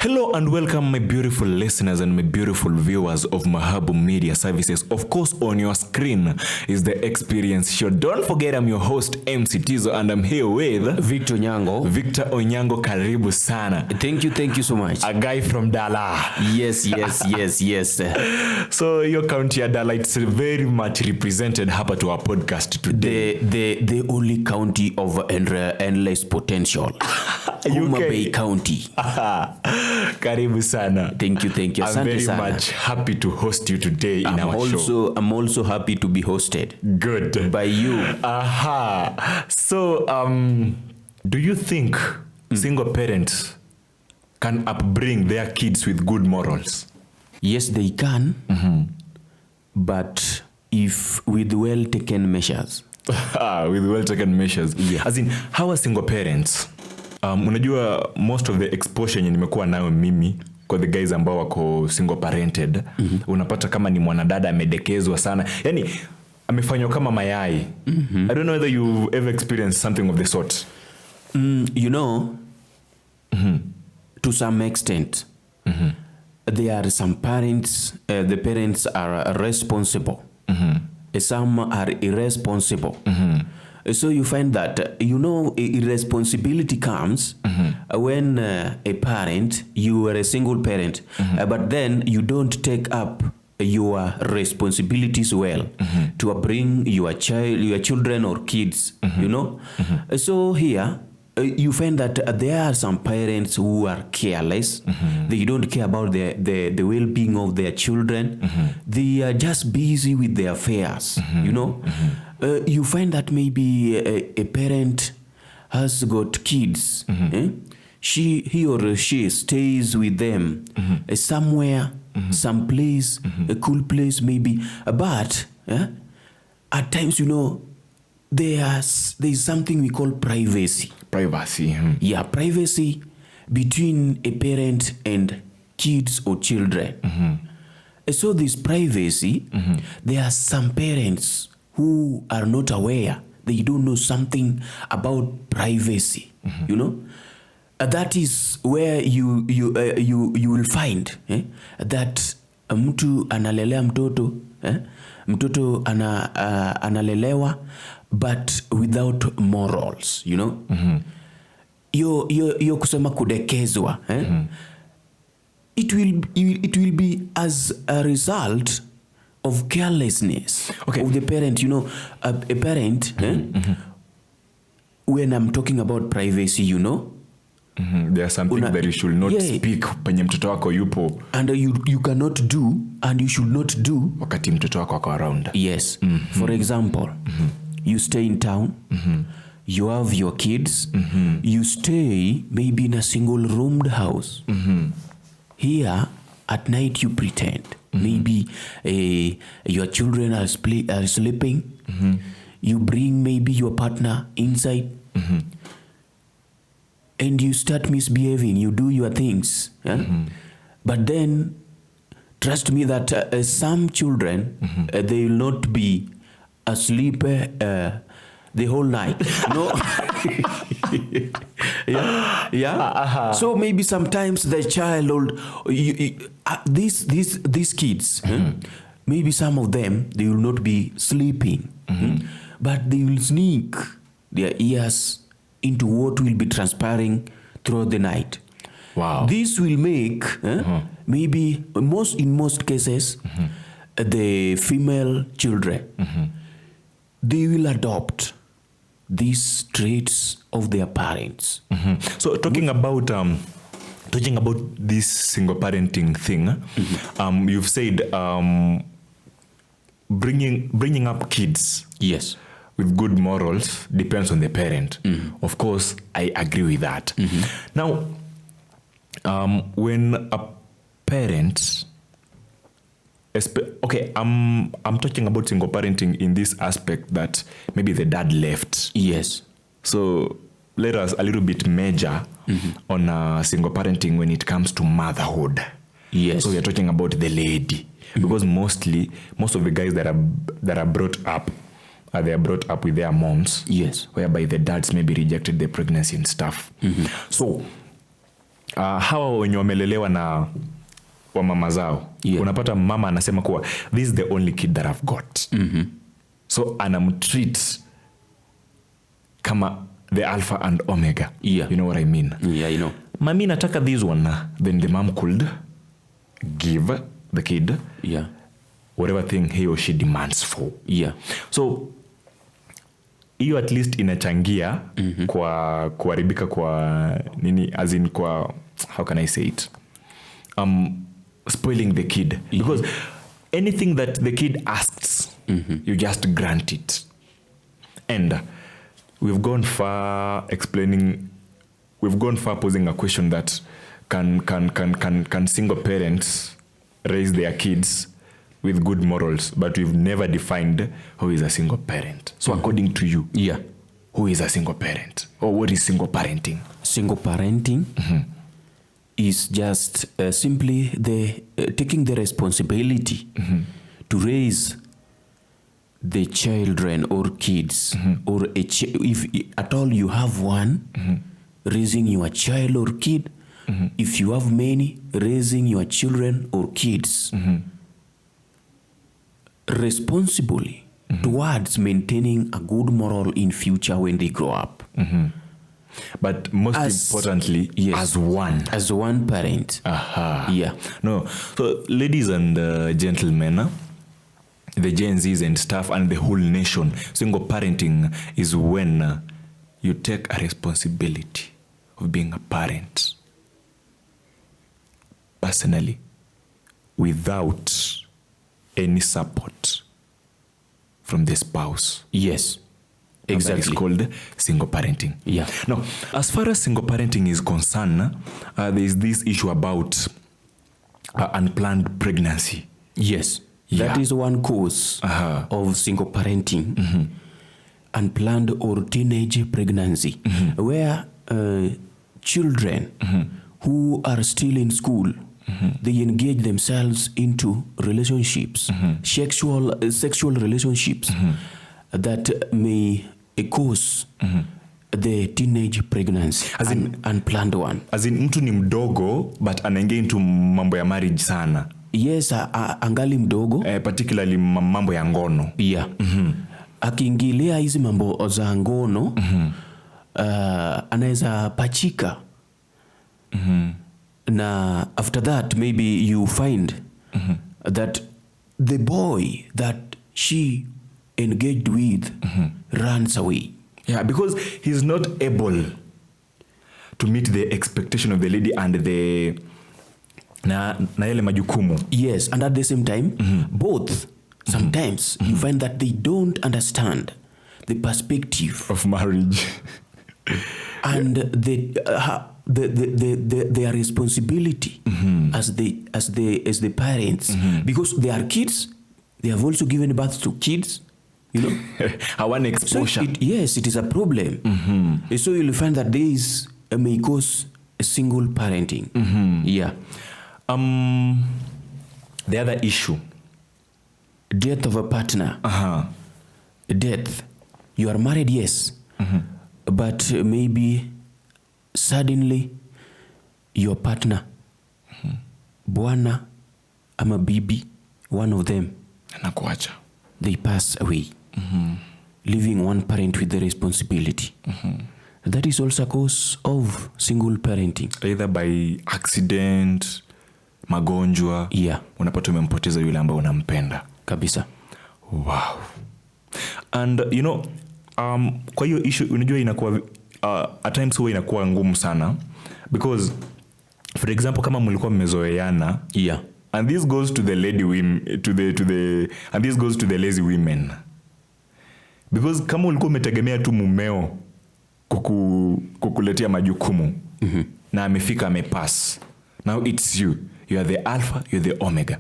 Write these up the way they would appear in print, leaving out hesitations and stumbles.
Hello and welcome my beautiful listeners and my beautiful viewers of Mahabu Media Services. Of course, on your screen is the Experience Show. Don't forget I'm your host MC Tizzoh and I'm here with Victor Onyango. Victor Onyango, karibu sana. Thank you so much. A guy from Dala. Yes. So your county Dala, it's very much represented hapa to our podcast today. The only county of endless potential. Homa Bay County. Karibu sana. Thank you. I'm very much happy to host you today in our show. I'm also happy to be hosted. Good. By you. So, do you think single parents can upbring their kids with good morals? Yes, they can. But if with well taken measures. With well taken measures. Yeah. As in, how are single parents? Unajua most of the exposure yenye nimekuwa nayo mimi kwa the guys ambao wako single parented, unapata kama ni mwanadada amedekezwa sana, yani amefanywa kama mayai. I don't know whether you've ever experienced something of the sort. You know, to some extent, there are some parents, the parents are responsible. Some are irresponsible. So you find that, irresponsibility comes when a parent, you are a single parent, but then you don't take up your responsibilities well to bring your children or kids, So here, you find that there are some parents who are careless. They don't care about the well-being of their children. They are just busy with their affairs, You find that maybe a parent has got kids. He or she stays with them somewhere, some place, a cool place maybe. But at times, there's something we call privacy. Privacy. Yeah, privacy between a parent and kids or children. So this privacy, there are some parents who are not aware. They don't know something about privacy. That is where you will find that mtu analelea mtoto, mtoto analelewa but without morals, Yo kusema kudekezwa, it will be as a result of carelessness of the parent. A parent, when I'm talking about privacy, There are some things that you should not speak penye mtoto wako yupo. And you cannot do and you should not do wakati mtoto wako wako around. Yes. For example, you stay in town, you have your kids, you stay maybe in a single roomed house. Here, at night you pretend. Maybe your children are sleeping. You bring maybe your partner inside. And you start misbehaving. You do your things. But then, trust me that some children, they will not be asleep the whole night. So maybe sometimes the child, these kids, maybe some of them, they will not be sleeping, but they will sneak their ears into what will be transpiring throughout the night. Wow. This will make maybe in most cases the female children, they will adopt these traits of their parents. So talking about this single parenting thing, you've said bringing up kids. Yes. With good morals depends on the parent. Of course, I agree with that. Now, when a parent, I'm talking about single parenting in this aspect that maybe the dad left. Yes. So let us a little bit major on single parenting when it comes to motherhood. Yes. So we are talking about the lady, because most of the guys that are brought up. They are brought up with their moms. Yes. Whereby the dads maybe rejected the pregnancy and stuff. So hawa wenye wamelelewa na wa mama zao, unapata mama anasema kuwa this is the only kid that I've got. So anamtreat kama the alpha and omega. You know what I mean? Yeah, you know. Mami nataka this one, then the mom could give the kid whatever thing he or she demands for. So hiyo at least inachangia kwa kuharibika kwa nini, as in kwa, how can I say it, spoiling the kid, because anything that the kid asks, you just grant it. And we've gone far posing a question that can single parents raise their kids with good morals, but we've never defined who is a single parent. So according to you, who is a single parent, or what is single parenting? Single parenting is just simply the taking the responsibility to raise the children or kids, or if at all you have one, raising your child or kid. If you have many, raising your children or kids responsibly towards maintaining a good moral in future when they grow up. But most importantly, as one parent. No. So ladies and gentlemen, the Gen Zs and stuff and the whole nation, single parenting is when you take a responsibility of being a parent personally without any support from the spouse. Yes, exactly. That is called single parenting. Now, as far as single parenting is concerned, there is this issue about unplanned pregnancy. That is one cause of single parenting. Unplanned or teenage pregnancy, where children who are still in school, they engage themselves into relationships, sexual relationships that may cause the teenage pregnancy, as in unplanned one. As in mtu ni mdogo but anaingia into mambo ya marriage sana. Angali mdogo, particularly mambo ya ngono. Akiingilia hizi mambo za ngono, anaweza pachika. Na after that maybe you find that the boy that she engaged with runs away. Because he's not able to meet the expectation of the lady and the na yale majukumu. And at the same time, both sometimes you find that they don't understand the perspective of marriage and their responsibility as the parents, because they are kids. They have also given birth to kids, you know. One exposure. So it is a problem. So you'll find that this may cause a single parenting. The other issue, death of a partner. Death. You are married, yes, but maybe suddenly your partner, bwana ama bibi, one of them, anakuacha, they pass away, leaving one parent with the responsibility. That is also a cause of single parenting, either by accident, magonjwa. Unapata umempoteza yule ambaye unampenda kabisa. Wow. And you know, kwa hiyo issue unajua inakuwa at times huwa inakuwa ngumu sana, because for example kama mlikuwa mmezoeana, and this goes to the lady women, and this goes to the lazy women, because kama ulikuwa umetegemea tu mumeo kukuletea majukumu, na amefika amepass, now it's you are the alpha, you're the omega,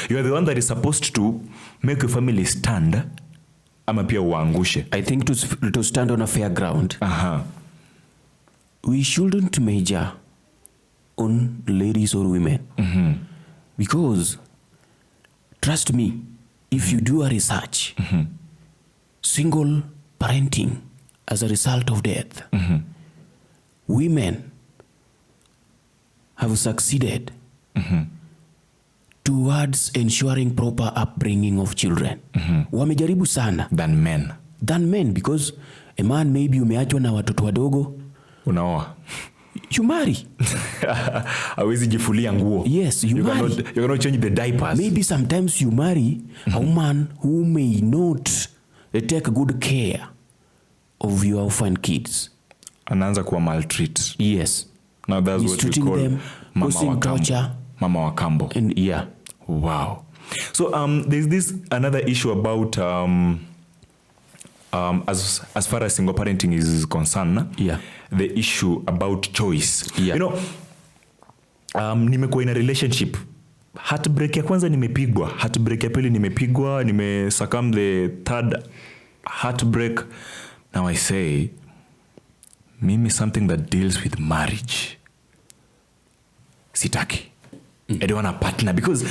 you are the one that is supposed to make your family stand, ama pia uangushe. I think to stand on a fair ground, we shouldn't major on ladies or women, because trust me, if you do a research, single parenting as a result of death, women have succeeded towards ensuring proper upbringing of children. Wamejaribu sana than men because a man maybe umeachwa na watoto wadogo, unaoa, you marry. hawezi jifulia nguo. Yes, you marry. You cannot change the diapers. Maybe sometimes you marry a woman who may not take good care of your orphan kids. Anaanza kuwa maltreat. Yes. Now that's what we call them, mama wa kambo. And yeah. Wow. So there's this another issue about as far as single parenting is concerned, the issue about choice. Yeah. You know, nimekuwa in a relationship, heartbreak ya kwanza nimepigwa, heartbreak ya pili nimepigwa, succumb the third heartbreak. Now I say, mimi something that deals with marriage, sitaki. I don't want a partner because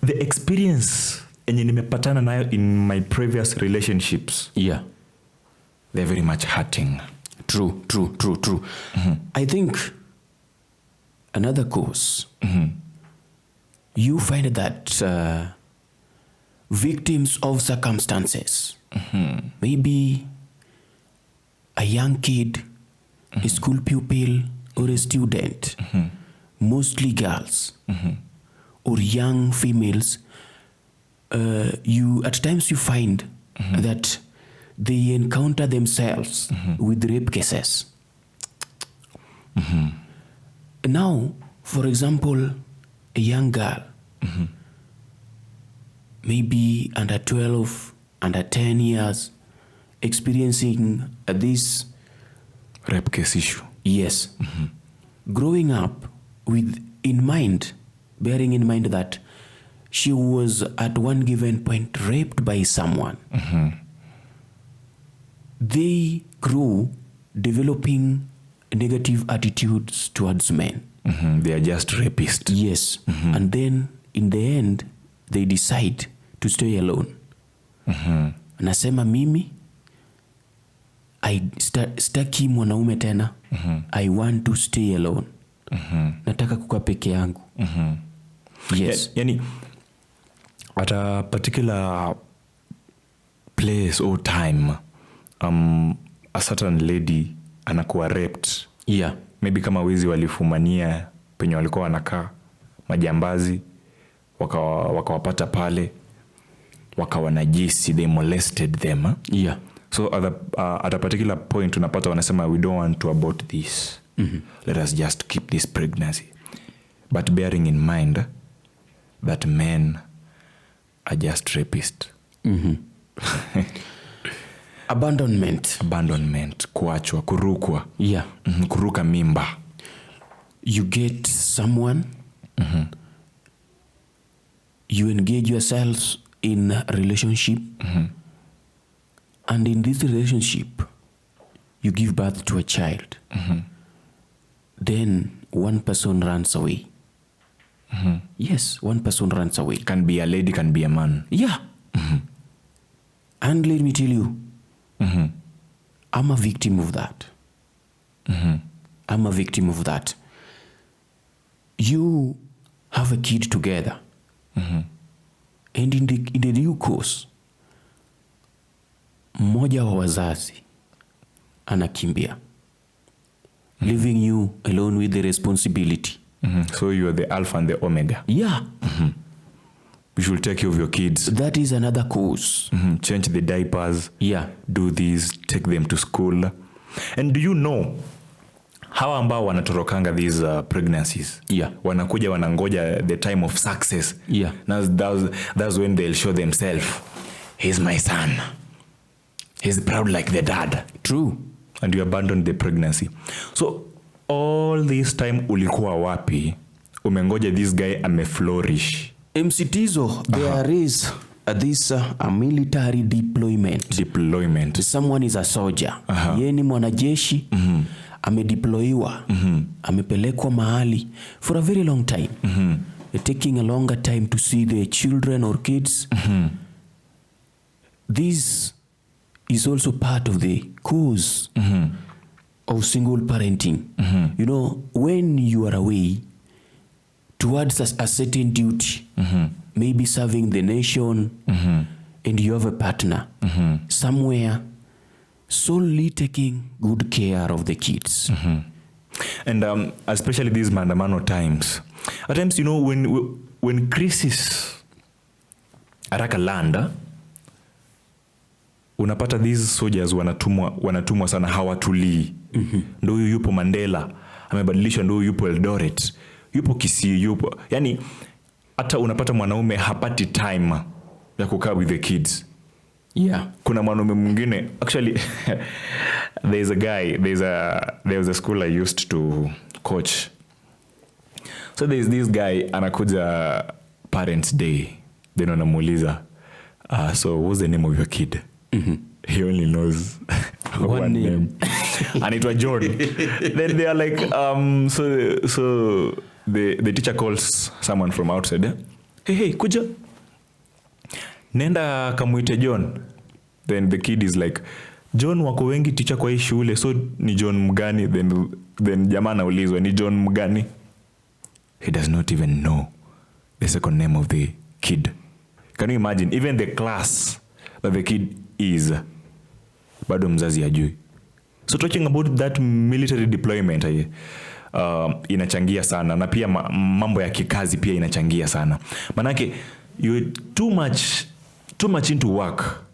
the experience enye nimepatana nayo in my previous relationships, they're very much hurting. True. I think another cause, you find that victims of circumstances, maybe a young kid, a school pupil, or a student, mostly girls, or young females, you at times you find that they encounter themselves with rape cases. Now, for example, a young girl, maybe under 12, under 10 years, experiencing this rape case issue. Yes. Growing up with bearing in mind that she was at one given point raped by someone. They grew developing negative attitudes towards men. They are just rapists. Yes. And then in the end, they decide to stay alone. Nasema mimi, staki mwanaume tena. I want to stay alone. Nataka kukaa peke yangu. Yes. Yani, at a particular place or time, a certain lady anakuwa raped. Yeah. Maybe kama wizi walifumania penye walikuwa wanakaa, majambazi wakawapata pale, wakawanajisi, they molested them. Yeah. So at a particular point unapata wanasema we don't want to abort this. Let us just keep this pregnancy. But bearing in mind that men are just rapists. Abandonment, kuachwa, kurukwa. Yeah. Kuruka mimba. You get someone, you engage yourselves in a relationship, and in this relationship, you give birth to a child. Then one person runs away. Yes, one person runs away. Can be a lady, can be a man. Yeah. And let me tell you, I'm a victim of that. I'm a victim of that. You have a kid together. And in the due course, mmoja wa wazazi anakimbia, leaving you alone with the responsibility. So you are the alpha and the omega. Yeah. You should take care of your kids. That is another cause. Change the diapers. Yeah. Do this, take them to school. And do you know hawa ambao wanatorokanga these pregnancies? Yeah. Wanakuja wanangoja the time of success. Yeah. That's when they'll show themselves. He's my son. He's proud like the dad. True. And you abandon the pregnancy. So all this time ulikuwa wapi? Umengoja this guy ameflourish. MC Tizzoh, there is this a military deployment. Someone is a soldier. Yeye ni mwanajeshi. Amedeployiwa. Amepelekwa mahali for a very long time. Taking a longer time to see the children or kids. This is also part of the cause of single parenting. You know, when you are away, towards a certain duty, maybe serving the nation, and you have a partner somewhere solely taking good care of the kids. And especially these maandamano times, at times, you know, when crisis haraka land, unapata these soldiers wanatumwa sana, hawatulii. Ndio huyu yupo Mandela amebadilishwa, ndio huyu yupo Eldoret, yupo Kisii, yupo, yani hata unapata mwanaume hapati time ya kukaa with the kids. Yeah. Kuna mwanaume mwingine, actually there was a school I used to coach. So there's this guy anakuja Parents Day, then wanamuuliza so what's the name of your kid? He only knows one name. Anaitwa John. Then they are like so the teacher calls someone from outside. Hey, kuja, nenda kamuite John. Then the kid is like, John wako wengi teacher kwa hii shule, so ni John mgani? Then jamaa anaulizwa ni John mgani? He does not even know the second name of the kid. Can you imagine? Even the class that the kid is, bado mzazi hajui. So talking about that military deployment, inachangia sana, na pia mambo ya kikazi pia inachangia sana. Manake you're too much into work,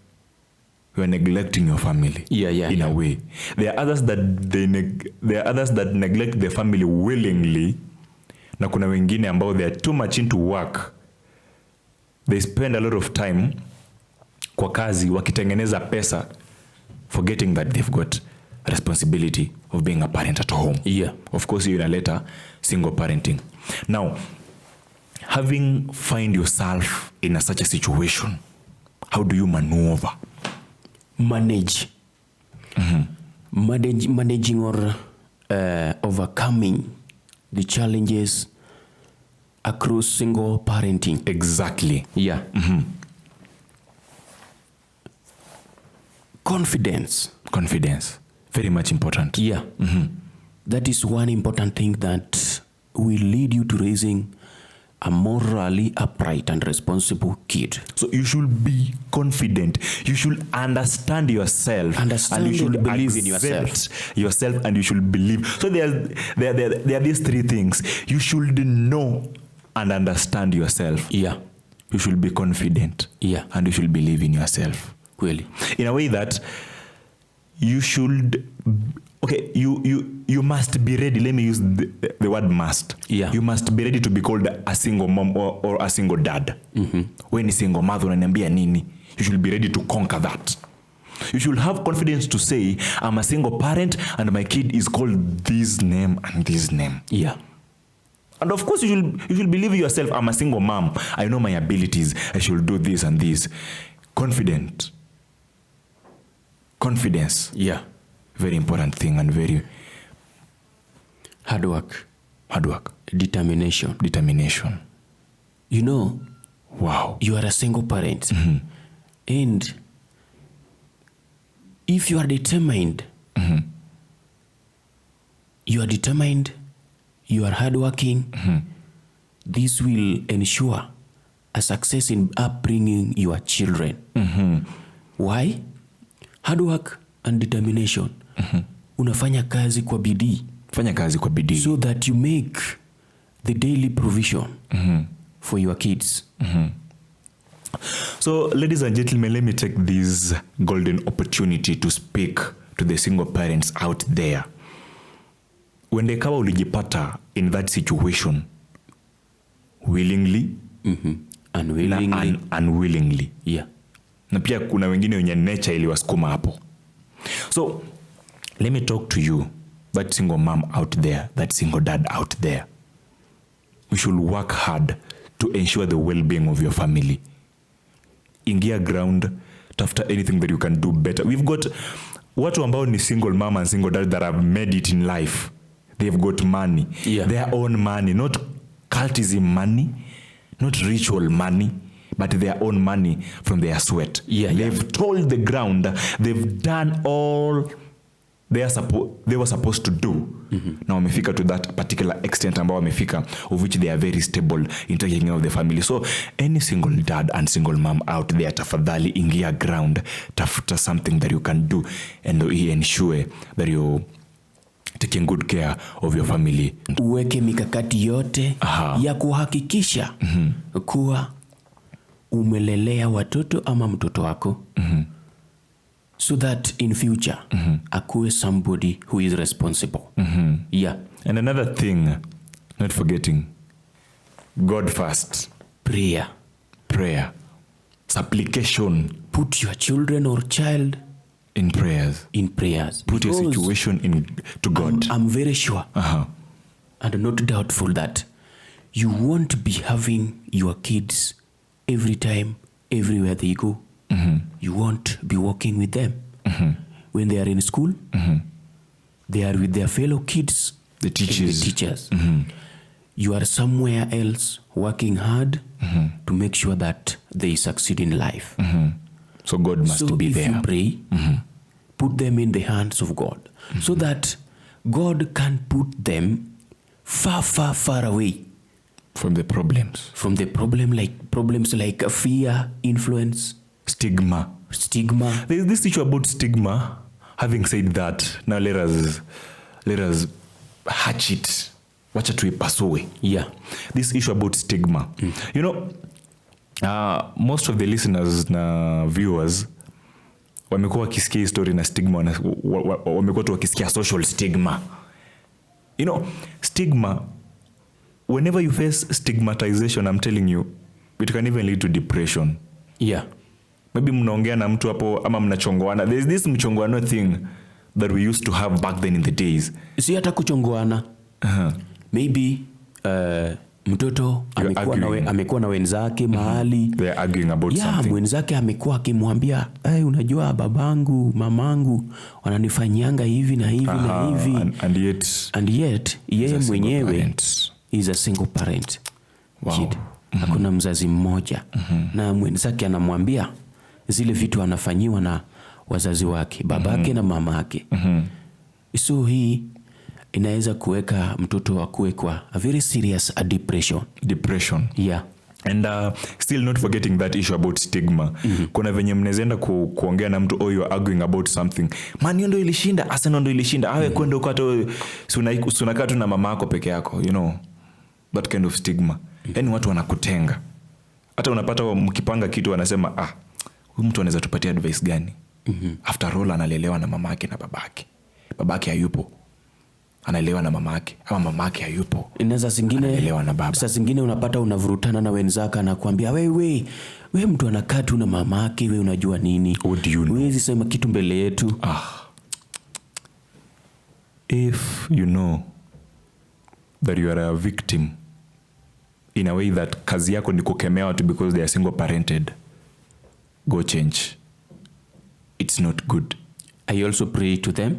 you are neglecting your family. In a way. There are others that neglect their family willingly, na kuna wengine ambao they are too much into work. They spend a lot of time kwa kazi wakitengeneza pesa, forgetting that they've got responsibility of being a parent at home. Of course, you inaleta single parenting. Now, having find yourself in such a situation, how do you maneuver? Managing or overcoming the challenges across single parenting. Exactly. Confidence. Very much important. That is one important thing that will lead you to raising a morally upright and responsible kid. So you should be confident. You should understand yourself. And you should believe in yourself. And you should believe. So there are these three things. You should know and understand yourself. You should be confident. And you should believe in yourself. Really. In a way that you should, you must be ready. Let me use the word must. You must be ready to be called a single mom or a single dad. When ni single mother unaniambia nini? You should be ready to conquer that. You should have confidence to say, I'm a single parent and my kid is called this name and this name. And of course you should believe in yourself. I'm a single mom. I know my abilities. I should do this and this. Confidence. Very important thing, and very hard work. Determination. You know, wow, you are a single parent. And if you are determined, you are hardworking, this will ensure a success in upbringing your children. Why? Hard work and determination. Unafanya kazi kwa bidii. So that you make the daily provision for your kids. So, ladies and gentlemen, let me take this golden opportunity to speak to the single parents out there. When the kawa ulijipata in that situation, willingly, unwillingly. Na pia kuna wengine wenye nature iliwasukuma hapo. So, let me talk to you, that single mom out there, that single dad out there. We should work hard to ensure the well-being of your family. Ingia ground, tafuta anything that you can do better. We've got watu ambao ni single mom and single dad that have made it in life. They've got money. Their own money, not cultism money, not ritual money, but their own money from their sweat. They've told the ground, they've done all they were supposed to do na wamefika to that particular extent ambao wamefika, of which they are very stable in taking care of the family. So any single dad and single mom out there, tafadhali ingia ground, tafuta something that you can do and ensure that you taking good care of your family. Uweke mikakati yote ya kuhakikisha kuwa umelelea watoto ama mtoto wako so that in future akuwe somebody who is responsible. Yeah. And another thing, not forgetting, God first. Prayer. Supplication. Put your children or child in prayers. Put your situation to God. I'm very sure and not doubtful that you won't be having your kids every time, everywhere they go. You won't be walking with them. When they are in school, they are with their fellow kids, the teachers. You are somewhere else working hard to make sure that they succeed in life. So God must be there. So if you pray, put them in the hands of God so that God can put them far, far, far away from the problems. From the problems like fear, influence, stigma. There is this issue about stigma. Having said that, now let us hatch it. Wacha tuipasue. Yeah. This issue about stigma. You know, most of the listeners na viewers wamekuwa wakisikia story na stigma, wamekuwa tu wakisikia social stigma. You know, stigma, whenever you face stigmatization, I'm telling you, it can even lead to depression. Yeah. Maybe mnaongea na mtu hapo ama mnachongoana. There's this mchongoano thing that we used to have back then in the days. Si hata kuchongoana. Maybe mtoto amekuwa na wenzake mahali. They are arguing about something. Mwenzake amekuwa akimwambia, unajua babangu, mamangu wananifanyanga hivi na hivi na hivi. And yet yeye mwenyewe is a single parent. Wow. Hakuna mzazi mmoja. Na mwenzake anamwambia zile vitu anafanyiwa na wazazi wake, babake na mamake. So hii inaweza kuweka mtoto akue kwa a very serious depression. Yeah. And still not forgetting that issue about stigma. Kuna venye mnezenda kuongea na mtu, you are arguing about something. Man, ndo ilishinda, Arsenal ndo ilishinda. Awe kwenda uko hata unakaa tu na mama yako peke yako, you know. That kind of stigma. Yaani watu wanakutenga. Hata unapata mkipanga kitu wanasema, huyu mtu anaweza tupatia advice gani? After all analelewa na mamake na babake. Babake hayupo. Analelewa na mamake, ama mamake hayupo. Inaweza analelewa na baba. Sasa zingine unapata unavurutana na wenzaka na kuambia, wewe mtu anakaa tu na mamake, wewe unajua nini? Huwezi sema kitu mbele yetu. If you know that you are a victim in a way that kazi yako ni kukemea watu because they are single parented, go change. It's not good. I also pray to them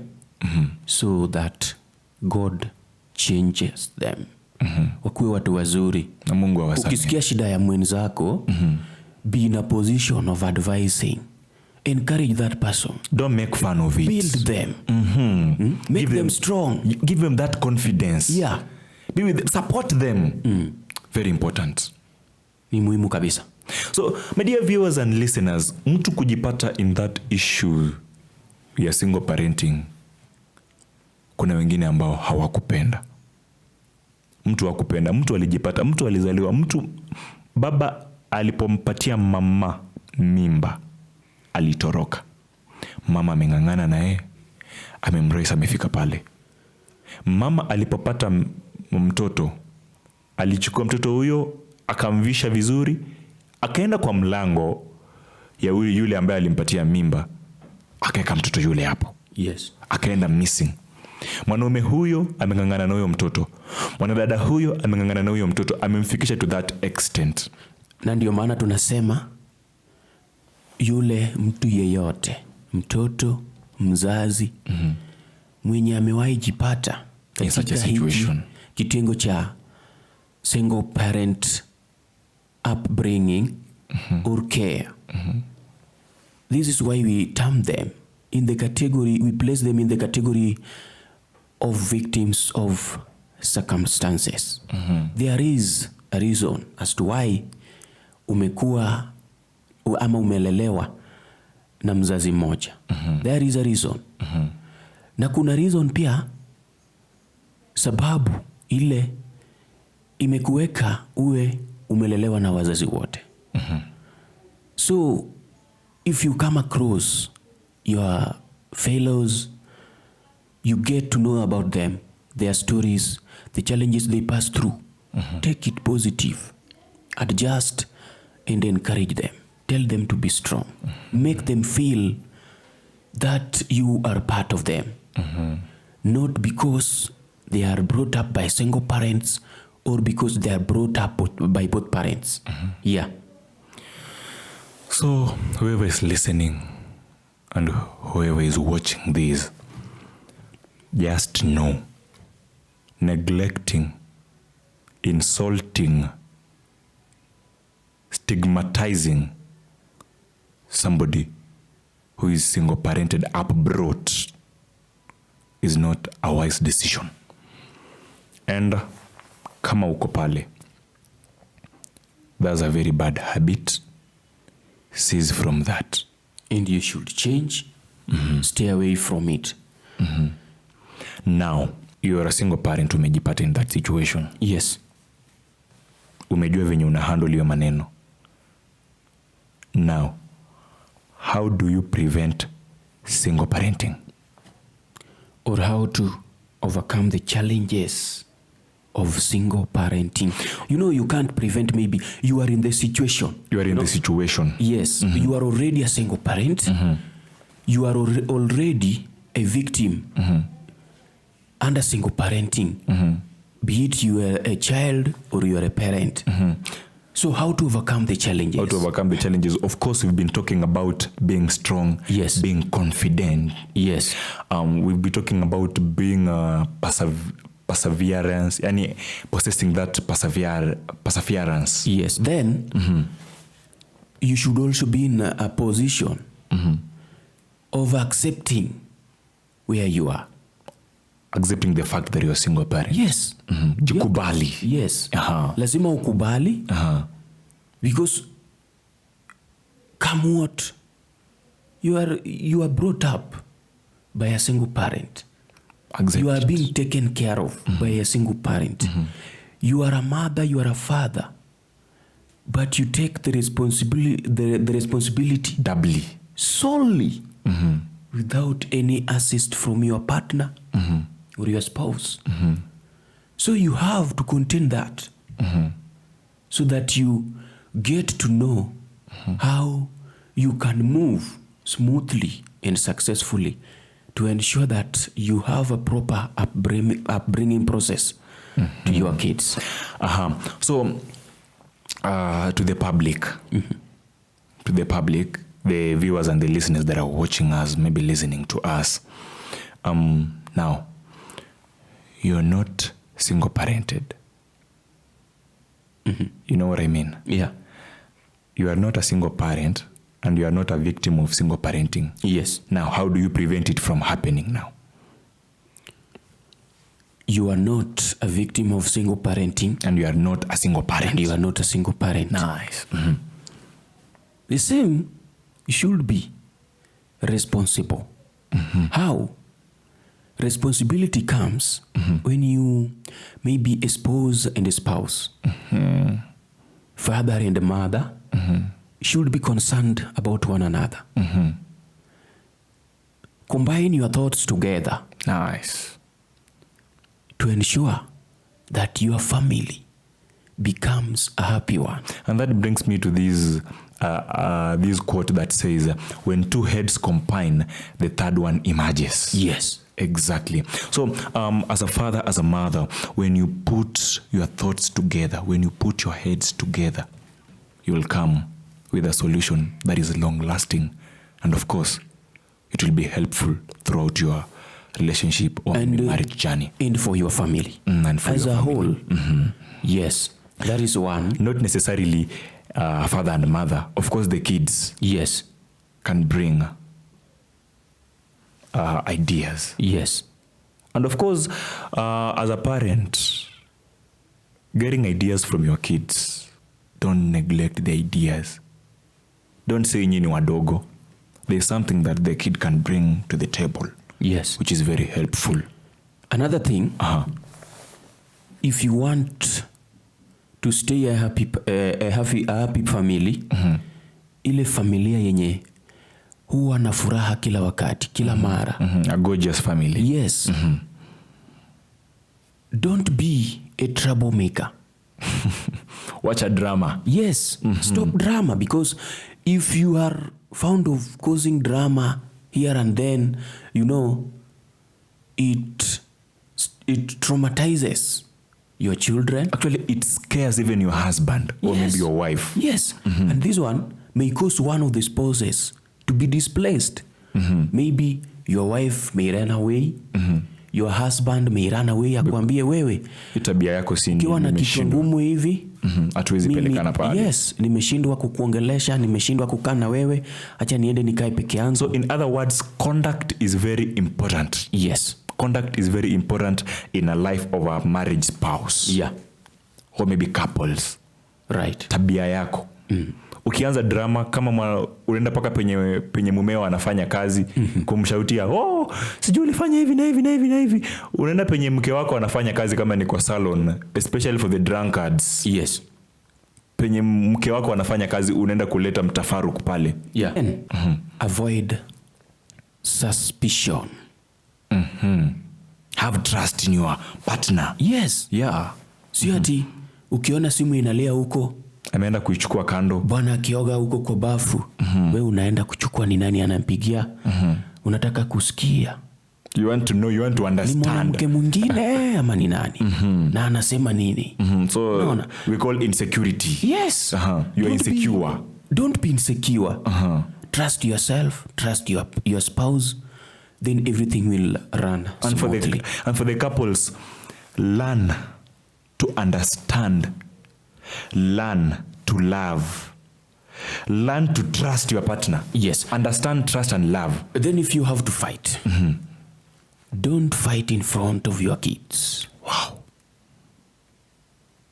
so that God changes them. Wakuwe watu wazuri. Na Mungu awasamehe. Ukisikia shida ya mwenzako, be in a position of advising. Encourage that person. Don't make fun of it. Build them. Make them strong. Give them that confidence. Yeah. Be with them. Support them. Very important. Ni muhimu kabisa. So, my dear viewers and listeners, mtu kujipata in that issue ya single parenting, kuna wengine ambao hawakupenda. Mtu hakupenda, mtu alijipata, mtu alizaliwa, baba alipompatia mama mimba, alitoroka. Mama ameng'ang'ana naye, amemraise, amefika pale. Mama alipopata mtoto, alichukua mtoto huyo, akamvisha vizuri, akaenda kwa mlango ya yule ambaye alimpatia mimba, akaeka mtoto yule hapo. Yes. Akaenda missing. Mwanaume huyo ameng'ang'ana na huyo mtoto. Mwanadada huyo ameng'ang'ana na huyo mtoto, amemfikisha to that extent. Na ndio maana tunasema yule mtu yeyote, mtoto, mzazi, mwenye amewahi jipata in such a situation, kitengo cha single parent upbringing or care. This is why we term them in the category, we place them in the category of victims of circumstances. There is a reason as to why umekuwa ama umelelewa na mzazi mmoja. There is a reason. Na kuna reason pia sababu ile imekuweka uwe umelelewa na wazazi wote. So if you come across your fellows, you get to know about them, their stories, the challenges they pass through. Take it positive. Adjust and encourage them. Tell them to be strong. Make them feel that you are part of them. Not because they are brought up by single parents or because they are brought up by both parents. Yeah. So whoever is listening and whoever is watching this, just know, neglecting, insulting, stigmatizing somebody who is single parented upbrought is not a wise decision. And kama uko pale, that's a very bad habit. Cease from that. And you should change. Stay away from it. Now, you are a single parent, umejipata in that situation. Yes. Umejua venye una handle hiyo maneno. Now, how do you prevent single parenting? Or how to overcome the challenges of single parenting. You know, you can't prevent, maybe you are in the situation. You are in the situation. Yes. You are already a single parent. You are already a victim under single parenting. Be it you are a child or you are a parent. So how to overcome the challenges? How to overcome the challenges. Of course, we've been talking about being strong, Yes. being confident. Yes. We'll be talking about being perseverance, yani possessing that perseverance. Yes. Then you should also be in a position of accepting where you are. Accepting the fact that you're a single parent. Yes. Jikubali. Yes. Aha. Lazima ukubali. Because come what, you are brought up by a single parent. Accept You are it. being taken care of by a single parent. You are a mother, you are a father. But you take the responsibility the responsibility doubly. solely without any assist from your partner or your spouse. So you have to contain that so that you get to know how you can move smoothly and successfully to ensure that you have a proper upbringing process to your kids. So, to the public, the viewers and the listeners that are watching us, maybe listening to us, now, you're not single parented. You know what I mean? Yeah. You are not a single parent and you are not a victim of single parenting. Yes. Now, how do you prevent it from happening now? You are not a victim of single parenting. And you are not a single parent. And you are not a single parent. Nice. The same should be responsible. How? Responsibility comes when you maybe a spouse and a spouse, father and mother, should be concerned about one another. Combine your thoughts together. Nice. To ensure that your family becomes a happy one. And that brings me to this quote that says, when two heads combine, the third one emerges. Yes. Exactly. So as a father, as a mother, when you put your thoughts together, when you put your heads together, you will come with a solution that is long lasting. And of course, it will be helpful throughout your relationship or marriage journey. And for your family. And for as your a family. whole. Yes. That is one. Not necessarily father and mother. Of course, the kids Yes. can bring ideas. Yes. And of course, as a parent, getting ideas from your kids, don't neglect the ideas. Don't say nyinyi wadogo. There's something that the kid can bring to the table. Yes. Which is very helpful. Another thing, if you want to stay a happy family, ile familia yenye huwa na furaha kila wakati, kila mara. A gorgeous family. Yes. Don't be a troublemaker. Watch a drama. Yes. Stop drama, because if you are found of causing drama here and then, you know, it traumatizes your children. Actually, it scares even your husband or maybe your wife. Yes. And this one may cause one of the spouses to be displaced. Maybe your wife may run away. Your husband may run away, akwambie wewe tabia yako si nini, kiwa na kichwa ngumu hivi, hatuwezi pelekana pale. Yes, nimeshindwa kukuongelesha, nimeshindwa kukaa na wewe, acha niende nikae peke yangu. So in other words, conduct is very important. Yes. Conduct is very important in a life of a marriage spouse. Yeah. Or maybe couples. Right. Tabia yako. Ukianza drama, kama unaenda paka penye mumeo anafanya kazi, kumshautia, sijui ulifanya hivi na hivi na hivi na hivi. Unaenda penye mke wako anafanya kazi kama ni kwa salon, especially for the drunkards. Yes. Penye mke wako anafanya kazi, unaenda kuleta mtafaruku pale. Yeah. Avoid suspicion. Have trust in your partner. Yes. Yeah. Si ati ukiona simu inalia huko, ameenda kuichukua kando. Bwana akioga huko kwa bafu, wewe unaenda kuchukua ni nani anampigia. Unataka kusikia. You want to know, you want to understand. Mke mwingine ama ni nani? Na anasema nini? So we call insecurity. Yes. You are insecure. Don't be insecure. Trust yourself, trust your spouse, then everything will run smoothly. And for the couples, learn to understand. Learn to love. Learn to trust your partner. Yes. Understand, trust, and love. Then if you have to fight, don't fight in front of your kids. Wow.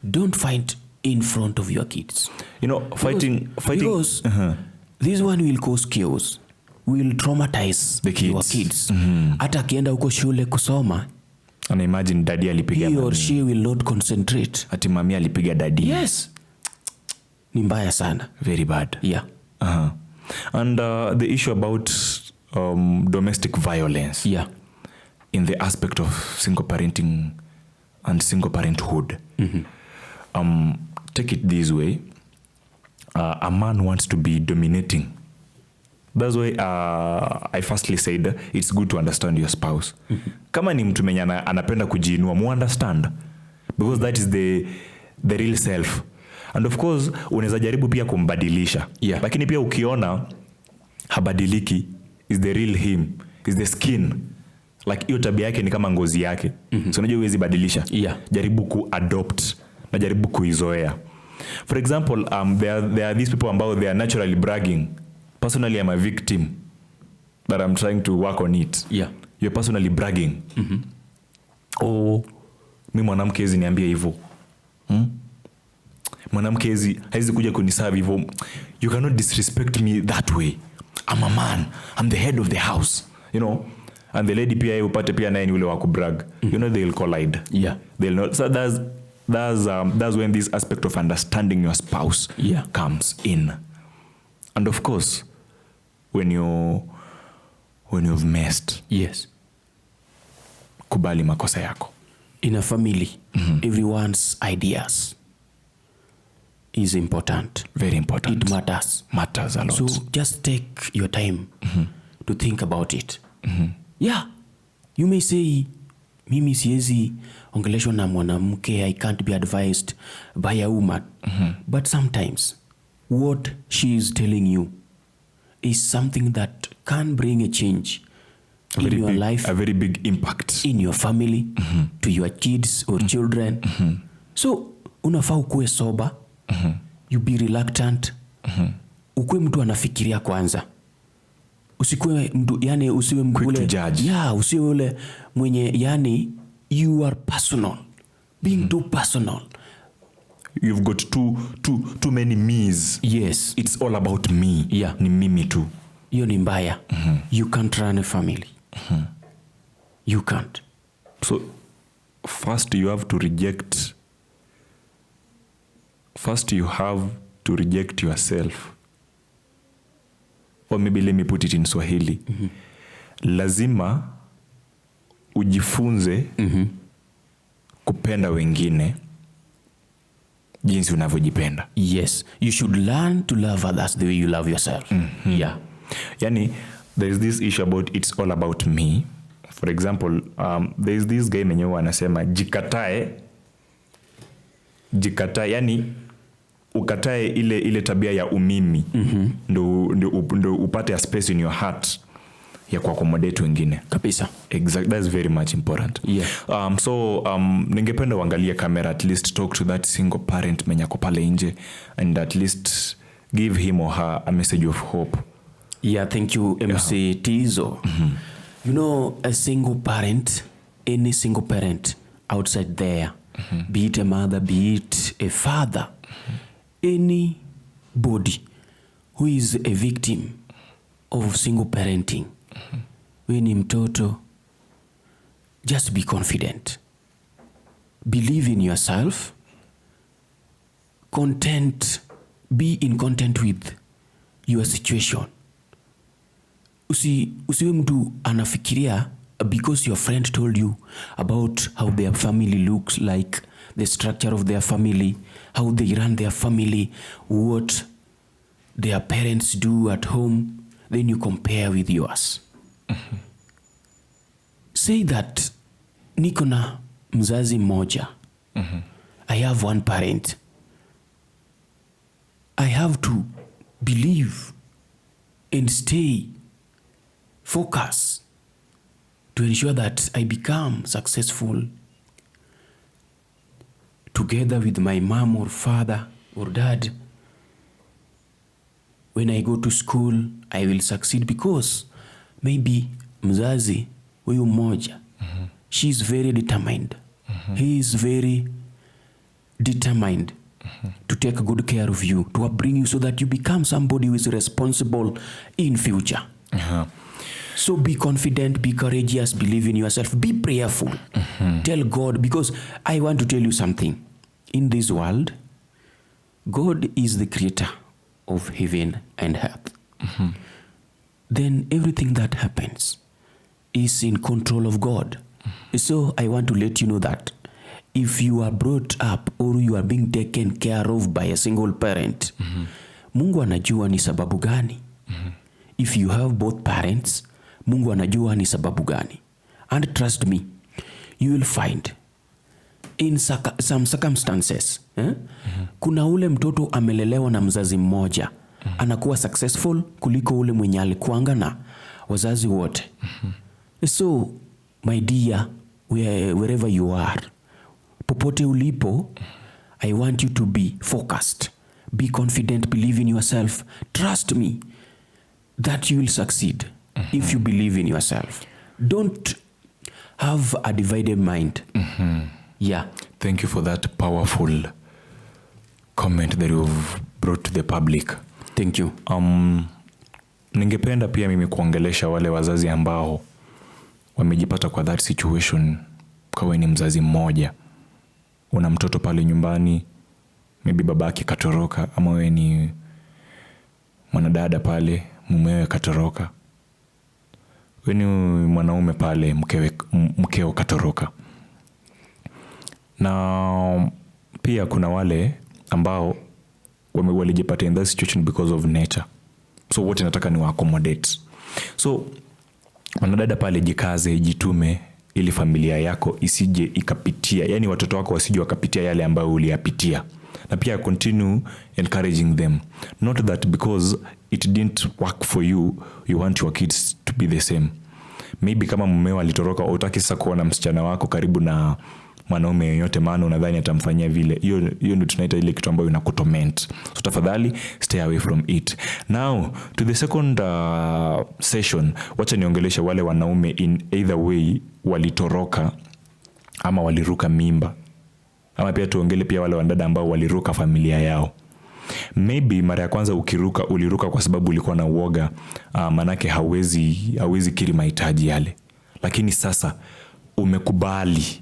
Don't fight in front of your kids. You know, fighting. Because this one will cause chaos. Will traumatize your kids. Hata akienda huko shule kusoma, and imagine daddy alipiga he or she will not concentrate. Ati mami alipiga daddy. Yes. Ni mbaya sana. Very bad. Yeah. And the issue about domestic violence. Yeah. In the aspect of single parenting and single parenthood. Take it this way. A man wants to be dominating. That's why I firstly said it's good to understand your spouse. Kama ni mtu mwenye anapenda kujiinua, mu understand, because that is the real self. And of course unaweza jaribu pia kumbadilisha. Yeah. Lakini pia ukiona habadiliki, is the real him, is the skin. Like hiyo tabia yake ni kama ngozi yake. So unajua huwezi badilisha. Yeah. Jaribu kuadopt na jaribu kuizoea. For example, there are these people ambao they are naturally bragging. Personally, I'm a victim, but I'm trying to work on it. Yeah. You're personally bragging. Mimi mwanamke hizi niambia hivyo. Mwanamke hizi haizi kuja kuniserve hivyo. You cannot disrespect me that way. I'm a man. I'm the head of the house. You know? And the lady pia upate pia naye ni ule wa kubrag. You know, they'll collide. Yeah. They'll not. So that's when this aspect of understanding your spouse comes in. And of course, when you've messed, yes, kubali makosa yako. In a family, everyone's ideas is important. Very important. It matters. Matters a lot. So just take your time to think about it. Yeah. You may say, mimi siezi ongeleshwa na mwanamke, I can't be advised by a woman. But sometimes what she is telling you is something that can bring a change in your life, a very big impact in your family, to your kids or children. So unafaa ukue sober, you be reluctant, ukue mtu anafikiria kwanza. Usikue mtu, yani usiwe Quick ule, to judge. yeah, usiwe ule mwenye, yani you are personal, being too personal. You've got too many me's. Yes, It's all about me. Yeah. Ni mimi tu. hiyo ni mbaya. You can't run a family. You can't. So first you have to reject yourself. Or maybe let me put it in Swahili. Lazima ujifunze kupenda wengine jinsi unavyojipenda. Yes, you should learn to love others the way you love yourself. Yeah. Yani there is this issue about it's all about me. For example, there is this guy mwenyewe anasema jikatae, yani ukatae ile tabia ya umimi. Ndo upate a space in your heart ya kuaccommodate wengine. Kabisa. Exactly, that's very much important. Yeah. So ningependa uangalie kamera, at least talk to that single parent mwenye ako pale nje, and at least give him or her a message of hope. Yeah, thank you, MC Tizzoh. You know, a single parent, any single parent outside there, be it a mother, be it a father, anybody who is a victim of single parenting, we ni mtoto, just be confident. Believe in yourself. Be in content with your situation. Usiwe mtu anafikiria because your friend told you about how their family looks like, the structure of their family, how they run their family, what their parents do at home, then you compare with yours. Say that niko na mzazi mmoja. I have one parent. I have to believe and stay focused to ensure that I become successful together with my mom or father or dad. When I go to school, I will succeed because maybe mzazi huyu mmoja, she is very determined. He is very determined to take good care of you, to bring you so that you become somebody who is responsible in future. So be confident, be courageous, believe in yourself, be prayerful. Tell God, because I want to tell you something. In this world, God is the creator of heaven and earth. Then everything that happens is in control of God. So I want to let you know that if you are brought up or you are being taken care of by a single parent, Mungu anajua ni sababu gani. If you have both parents, Mungu anajua ni sababu gani. And trust me, you will find in some circumstances, kuna ule mtoto amelelewa na mzazi mmoja, anakuwa successful kuliko ule mwenye alikuanga na wazazi wote. So, my dear, wherever you are, popote ulipo, I want you to be focused, be confident, believe in yourself. Trust me that you will succeed if you believe in yourself. Don't have a divided mind. Yeah. Thank you for that powerful comment that you've brought to the public. Thank you. Ningependa pia mimi kuongelesha wale wazazi ambao wamejipata kwa that situation. Kwa ni mzazi mmoja, una mtoto pale nyumbani, maybe babake katoroka, ama wewe ni mwanadada pale, mumewe katoroka, wewe ni mwanaume pale, mkeo katoroka. Na pia kuna wale ambao walijipata in that situation because of nature. So wote nataka ni accommodate. So mwanadada pale, jikaze, jitume ili familia yako isije ikapitia, yani watoto wako wasije wakapitia yale ambayo uliyapitia. Na pia continue encouraging them. Not that because it didn't work for you, you want your kids to be the same. Maybe kama mumeo alitoroka, utaki sasa kuona msichana wako karibu na mwanaume yoyote, maana unadhani atamfanyia vile. Hiyo ndio tunaita ile kitu ambayo inakutorment. So tafadhali stay away from it. Now to the second session, wacha niongeleshe wale wanaume in either way walitoroka ama waliruka mimba, ama pia tuongele pia wale wandada ambao waliruka familia yao. Maybe mara ya kwanza uliruka kwa sababu ulikuwa na uoga, manake hawezi kiri mahitaji yale. Lakini sasa umekubali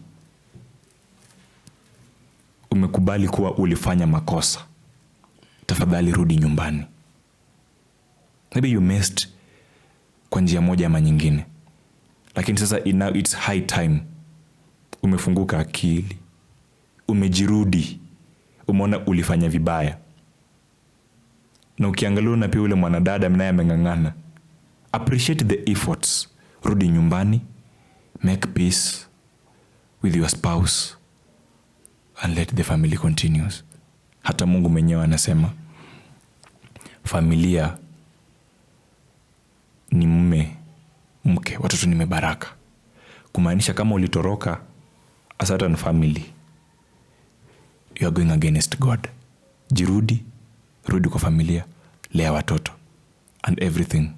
kuwa ulifanya makosa. Tafadhali rudi nyumbani. Maybe you missed kwa njia moja ama nyingine, lakini sasa now it's high time. Umefunguka akili, umejirudi, umeona ulifanya vibaya. Na ukiangalia na pia ule mwanadada mnaye ameng'ang'ana, appreciate the efforts. Rudi nyumbani, make peace with your spouse and let the family continues. Hata Mungu mwenyewe anasema familia ni mume, mke, watoto ni baraka. Kumaanisha kama ulitoroka a certain family, you are going against God. Rudi kwa familia, lea watoto and everything.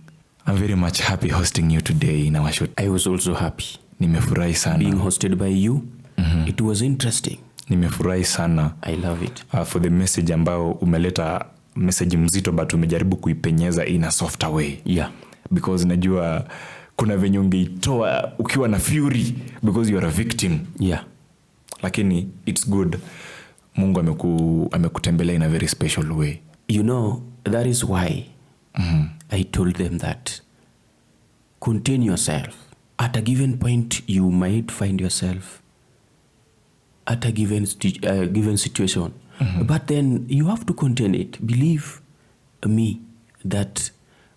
I'm very much happy hosting you today in our show. I was also happy. Nimefurahi sana being hosted by you. It was interesting. Nimefurahi sana. I love it. For the message ambao umeleta, message mzito but umejaribu kuipenyeza in a softer way. Yeah. Because najua kuna venye ungeitoa ukiwa na fury because you are a victim. Yeah. Lakini it's good. Mungu amekutembelea in a very special way. You know, that is why I told them that contain yourself. At a given point, you might find yourself at a given situation. But then you have to contain it. Believe me that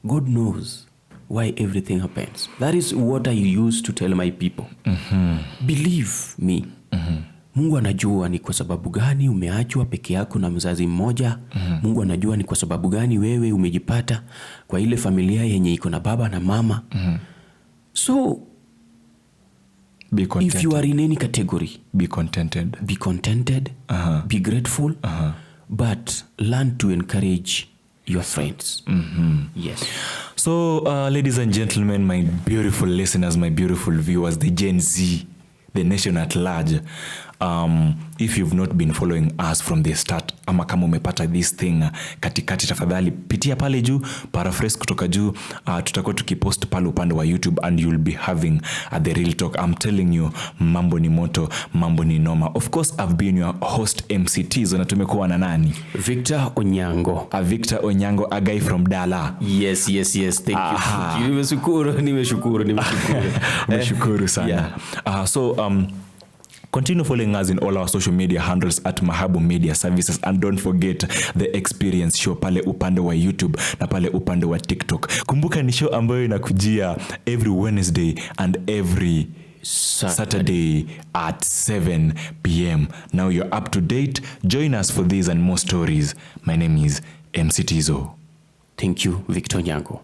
God knows why everything happens. That is what I used to tell my people. Believe me. Mungu anajua ni kwa sababu gani umeachwa peke yako na mzazi mmoja. Mungu anajua ni kwa sababu gani wewe umejipata kwa ile familia yenye iko na baba na mama. So be contented. If you are in any category, be contented. Be contented. Be grateful. But learn to encourage your friends. Yes. So ladies and gentlemen, my beautiful listeners, my beautiful viewers, the Gen Z, the nation at large, if you've not been following us from the start, ama kama umepata this thing katikati, tafadhali pitia pale juu, paraphrase kutoka juu. Tutakuwa tukipost pale upande wa YouTube and you'll be having the real talk. I'm telling you, mambo ni moto, mambo ni noma. Of course, I've been your host MC Tizzoh, na tumekuwa na nani? Victor Onyango. Victor Onyango, a guy from Dala. Yes. Thank you. Nimeshukuru. Umeshukuru sana. Yeah. So continue following us in all our social media handles at Mahabu Media Services, and don't forget the Experience Show pale upande wa YouTube na pale upande wa TikTok. Kumbuka ni show ambayo inakujia every Wednesday and every Saturday at 7 p.m. Now you're up to date. Join us for these and more stories. My name is MC Tizzoh. Thank you, Victor Onyango.